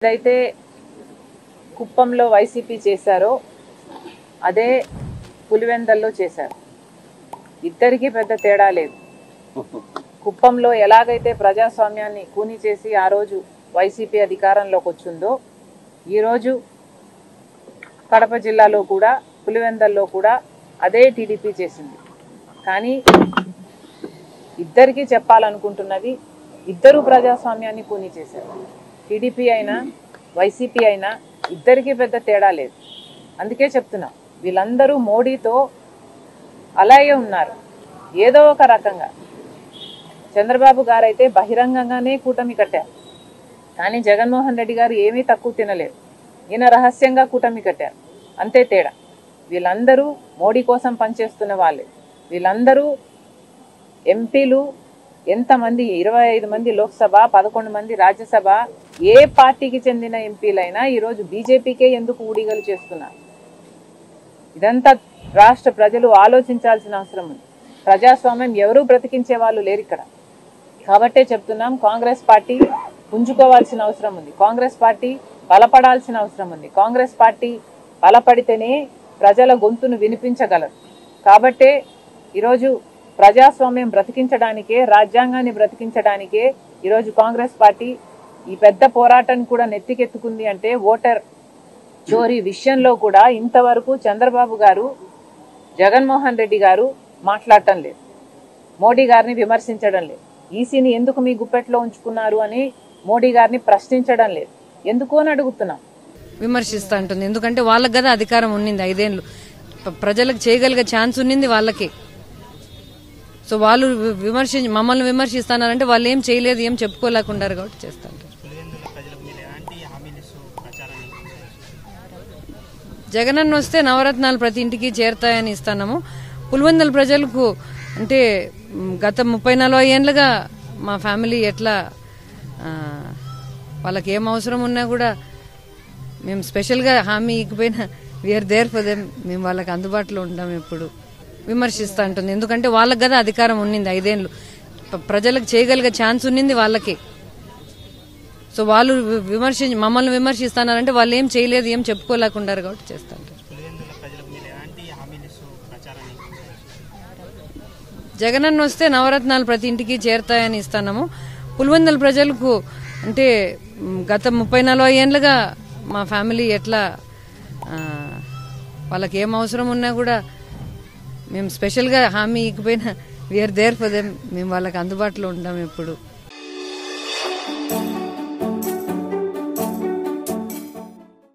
ఏదైతే కుప్పంలో వైసీపీ చేశారో అదే పులివెందల్లో చేశారు. ఇద్దరికీ పెద్ద తేడా లేదు. కుప్పంలో ఎలాగైతే ప్రజాస్వామ్యాన్ని కూని చేసి ఆ రోజు వైసీపీ అధికారంలోకి వచ్చిందో ఈరోజు కడప జిల్లాలో కూడా పులివెందల్లో కూడా అదే టీడీపీ చేసింది. కానీ ఇద్దరికీ చెప్పాలనుకుంటున్నది, ఇద్దరు ప్రజాస్వామ్యాన్ని కూని చేశారు. టీడీపీ అయినా వైసీపీ అయినా ఇద్దరికీ పెద్ద తేడా లేదు. అందుకే చెప్తున్నా, వీళ్ళందరూ మోడీతో అలాగే ఉన్నారు. ఏదో ఒక రకంగా చంద్రబాబు గారు అయితే బహిరంగంగానే కూటమి కట్టారు. కానీ జగన్మోహన్ రెడ్డి గారు ఏమీ తక్కువ తినలేదు. ఈయన రహస్యంగా కూటమి కట్టారు. అంతే తేడా. వీళ్ళందరూ మోడీ కోసం పనిచేస్తున్న వాళ్ళే. వీళ్ళందరూ ఎంపీలు ఎంతమంది, 25 మంది లోక్సభ, 11 మంది రాజ్యసభ, ఏ పార్టీకి చెందిన ఎంపీలైనా ఈరోజు బీజేపీకే ఎందుకు ఊడిగలు చేస్తున్నారు? ఇదంతా రాష్ట్ర ప్రజలు ఆలోచించాల్సిన అవసరం ఉంది. ప్రజాస్వామ్యం ఎవరూ బ్రతికించే వాళ్ళు లేరు ఇక్కడ. కాబట్టే చెప్తున్నాం, కాంగ్రెస్ పార్టీ పుంజుకోవాల్సిన అవసరం ఉంది. కాంగ్రెస్ పార్టీ బలపడాల్సిన అవసరం ఉంది. కాంగ్రెస్ పార్టీ బలపడితేనే ప్రజల గొంతును వినిపించగలరు. కాబట్టే ఈరోజు ప్రజాస్వామ్యం బ్రతికించడానికే, రాజ్యాంగాన్ని బ్రతికించడానికే ఈరోజు కాంగ్రెస్ పార్టీ ఈ పెద్ద పోరాటాన్ని కూడా నెత్తికెత్తుకుంది. అంటే ఓటర్ చోరీ విషయంలో కూడా ఇంతవరకు చంద్రబాబు గారు, జగన్మోహన్ రెడ్డి గారు మాట్లాడటం లేదు. మోడీ గారిని విమర్శించడం లేదు. ఈసీని ఎందుకు మీ గుప్పెట్లో ఉంచుకున్నారు అని మోడీ గారిని ప్రశ్నించడం లేదు. ఎందుకు అని అడుగుతున్నాం. విమర్శిస్తా ఉంటుంది. ఎందుకంటే వాళ్ళకి కదా అధికారం ఉన్నింది 5 ఏళ్ళు. ప్రజలకు చేయగలిగే ఛాన్స్ ఉన్నింది వాళ్ళకి. సో వాళ్ళు మమ్మల్ని విమర్శిస్తానంటే వాళ్ళు ఏం చేయలేదు, ఏం చెప్పుకోలేకుండారు కాబట్టి చేస్తారు. జగనన్న వస్తే నవరత్నాలు ప్రతి ఇంటికి చేరుతాయని ఇస్తున్నాము. పులివెందుల ప్రజలకు అంటే గత 30-40 ఏళ్ళుగా మా ఫ్యామిలీ ఎట్లా వాళ్ళకి ఏం అవసరం ఉన్నా కూడా మేము స్పెషల్గా హామీ ఇకపోయినా వీఆర్ దేర్ ఫర్ దెమ్. మేము వాళ్ళకి అందుబాటులో ఉంటాం. ఎప్పుడు విమర్శిస్తూ ఉంటుంది. ఎందుకంటే వాళ్ళకి కదా అధికారం ఉన్నింది 5 ఏళ్ళు. ప్రజలకు చేయగలిగే ఛాన్స్ ఉన్నింది వాళ్ళకి. సో వాళ్ళు మమ్మల్ని విమర్శిస్తానంటే వాళ్ళు ఏం చేయలేదు, ఏం చెప్పుకోలేకుండారు కాబట్టి చేస్తారు. జగనన్న వస్తే నవరత్నాలు ప్రతి ఇంటికి చేరుతాయని ఇస్తున్నాము. పులివెందుల ప్రజలకు అంటే గత 30-40 ఏళ్ళుగా మా ఫ్యామిలీ ఎట్లా వాళ్ళకి ఏం అవసరం ఉన్నా కూడా మేము స్పెషల్గా హామీ ఇకపోయినా వీఆర్ దేర్ ఫర్ దెమ్. మేము వాళ్ళకి అందుబాటులో ఉంటాం ఎప్పుడు.